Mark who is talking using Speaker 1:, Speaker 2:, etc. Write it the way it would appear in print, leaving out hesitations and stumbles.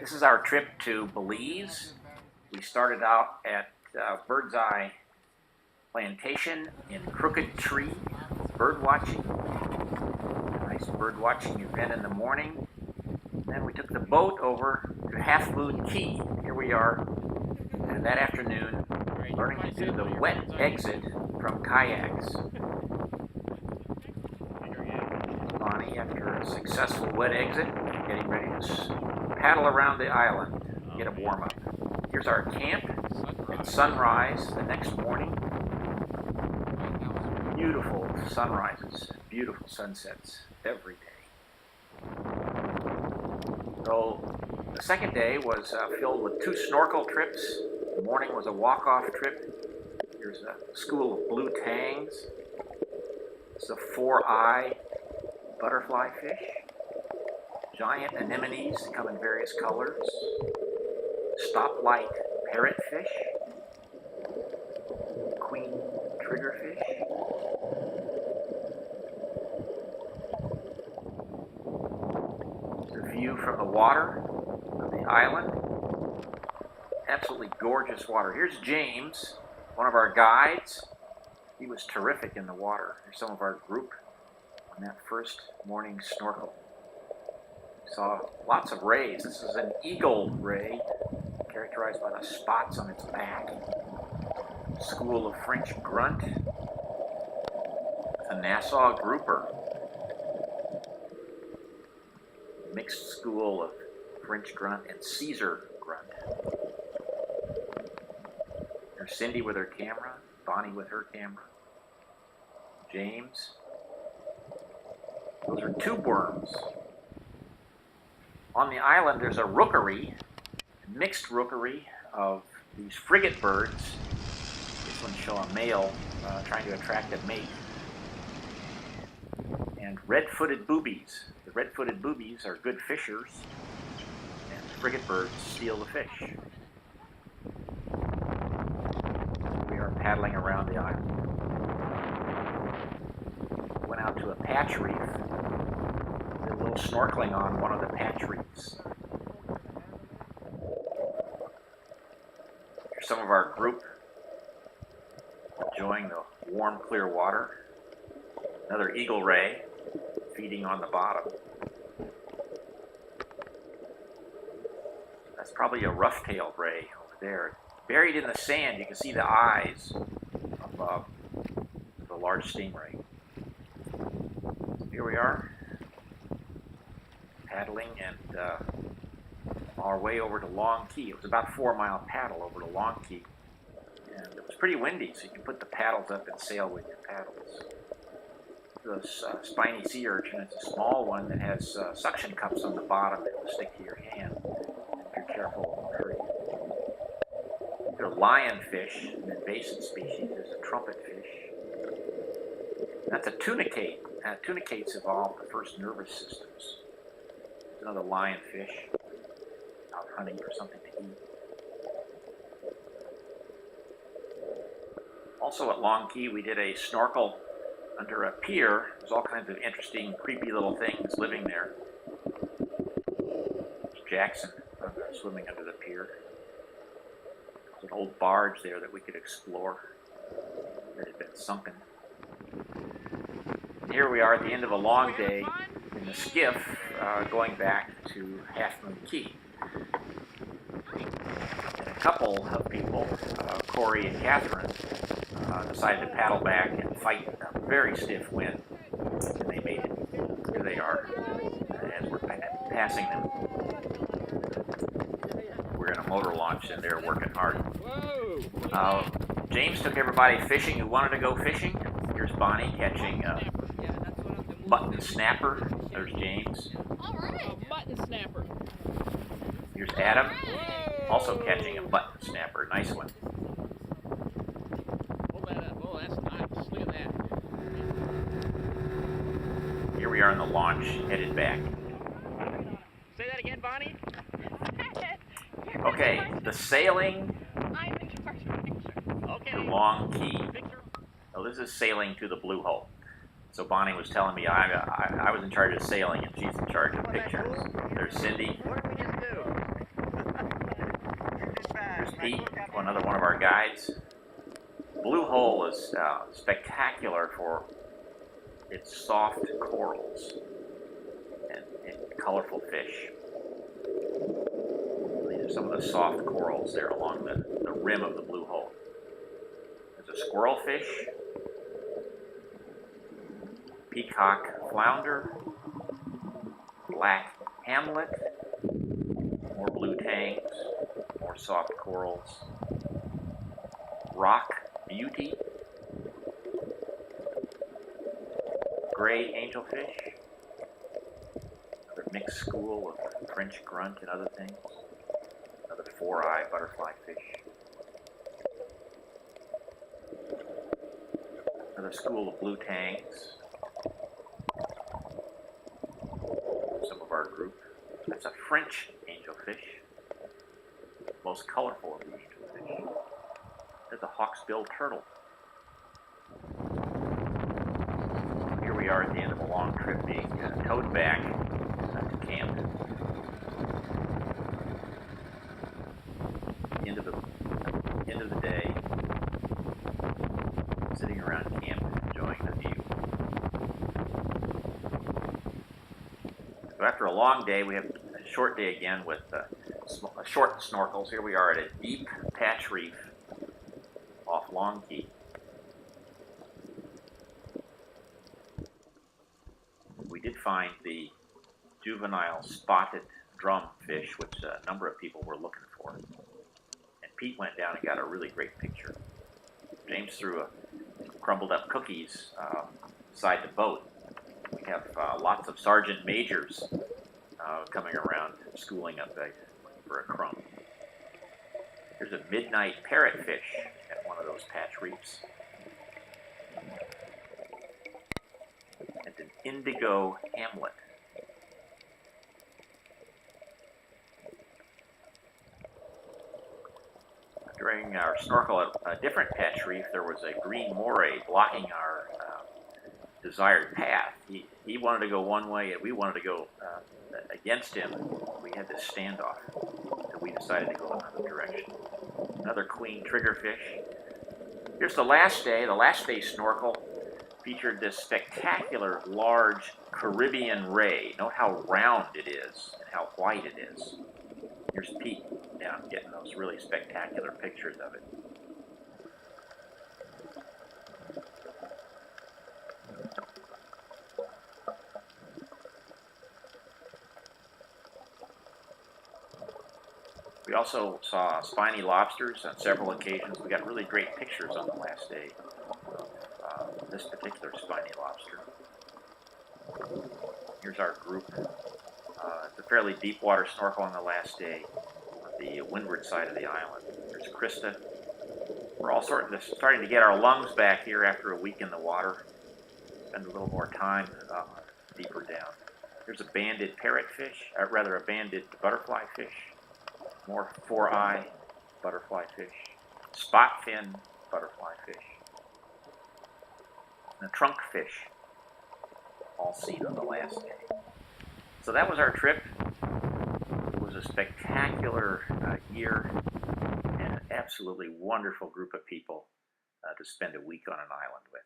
Speaker 1: This is our trip to Belize. We started out at Bird's Eye Plantation in Crooked Tree, bird watching. Nice bird watching event in the morning. Then we took the boat over to Half Moon Key. Here we are, and that afternoon, learning to do the wet exit from kayaks. Bonnie, after a successful wet exit, getting ready to paddle around the island, get a warm-up. Here's our camp at sunrise the next morning. Beautiful sunrises, beautiful sunsets every day. So the second day was filled with 2 snorkel trips. The morning was a walk-off trip. Here's a school of blue tangs. It's a 4-eye butterfly fish. Giant anemones that come in various colors. Stoplight parrotfish. Queen triggerfish. There's a view from the water of the island. Absolutely gorgeous water. Here's James, one of our guides. He was terrific in the water. Here's some of our group on that first morning snorkel. Saw lots of rays. This is an eagle ray, characterized by the spots on its back. School of French grunt. A Nassau grouper. Mixed school of French grunt and Caesar grunt. There's Cindy with her camera, Bonnie with her camera, James. Those are tube worms. On the island, there's a rookery, a mixed rookery of these frigate birds. This one show a male trying to attract a mate. And red-footed boobies. The red-footed boobies are good fishers, and the frigate birds steal the fish. We are paddling around the island. Went out to a patch reef. Did a little snorkeling on one of the patch reefs. Here's some of our group enjoying the warm, clear water. Another eagle ray feeding on the bottom. That's probably a rough-tailed ray over there. Buried in the sand, you can see the eyes of the large stingray. Here we are, paddling and our way over to Long Key. It was about a 4-mile paddle over to Long Key. And it was pretty windy, so you can put the paddles up and sail with your paddles. This spiny sea urchin, it's a small one that has suction cups on the bottom that will stick to your hand. If you're careful, it won't hurt you. They're lionfish, an invasive species. There's a trumpetfish. That's a tunicate. Tunicates evolved the first nervous systems. There's another lionfish out hunting for something to eat. Also at Long Key, we did a snorkel under a pier. There's all kinds of interesting, creepy little things living there. There's Jackson swimming under the pier. There's an old barge there that we could explore that had been sunken. And here we are at the end of a long day in the skiff going back to Half Moon Key. And a couple of people, Corey and Catherine, decided to paddle back and fight a very stiff wind. And they made it. Here they are, as we're passing them. We're in a motor launch and they're working hard. James took everybody fishing who wanted to go fishing. Here's Bonnie catching a button snapper. There's James.
Speaker 2: A button snapper.
Speaker 1: Here's Adam, also catching a button snapper. Nice one.
Speaker 2: Hold that up. Oh, that's nice. Look at that.
Speaker 1: Here we are in the launch, headed back.
Speaker 2: Say that again, Bonnie.
Speaker 1: Okay, the sailing
Speaker 3: I'm in charge of the picture.
Speaker 2: Okay.
Speaker 1: to Long Key.
Speaker 2: Picture.
Speaker 1: So this is sailing to the Blue Hole. So Bonnie was telling me I was in charge of sailing and she's in charge of pictures. There's Cindy. Pete, another one of our guides. Blue Hole is spectacular for its soft corals and colorful fish. These are some of the soft corals there along the rim of the Blue Hole. There's a squirrelfish, peacock flounder, black hamlet, more blue tangs, more soft corals, rock beauty, gray angelfish, another mixed school of French grunt and other things, another four-eye butterfly fish, another school of blue tangs, some of our group. That's a French angelfish, most colorful of the angelfish. There's a hawksbill turtle. Here we are at the end of a long trip being towed back to camp. End of the day, sitting around camp enjoying the view. So after a long day, we have a short day again with short snorkels. Here we are at a deep patch reef off Long Key. We did find the juvenile spotted drumfish, which a number of people were looking for. And Pete went down and got a really great picture. James threw crumbled up cookies beside the boat. We have lots of sergeant majors coming around schooling up for a crumb. There's a midnight parrotfish at one of those patch reefs. And an indigo hamlet. During our snorkel at a different patch reef, there was a green moray blocking our desired path. He wanted to go one way and we wanted to go against him. We had this standoff, so we decided to go another direction. Another queen triggerfish. Here's the last day snorkel featured this spectacular large Caribbean ray. Note how round it is and how white it is. Here's Pete down getting those really spectacular pictures of it. We also saw spiny lobsters on several occasions. We got really great pictures on the last day of this particular spiny lobster. Here's our group. It's a fairly deep water snorkel on the last day on the windward side of the island. There's Krista. We're all starting to get our lungs back here after a week in the water. Spend a little more time deeper down. There's a banded parrotfish, rather a banded butterfly fish. More four-eye butterfly fish, spot fin butterfly fish, and a trunk fish, all seen on the last day. So that was our trip. It was a spectacular year and an absolutely wonderful group of people to spend a week on an island with.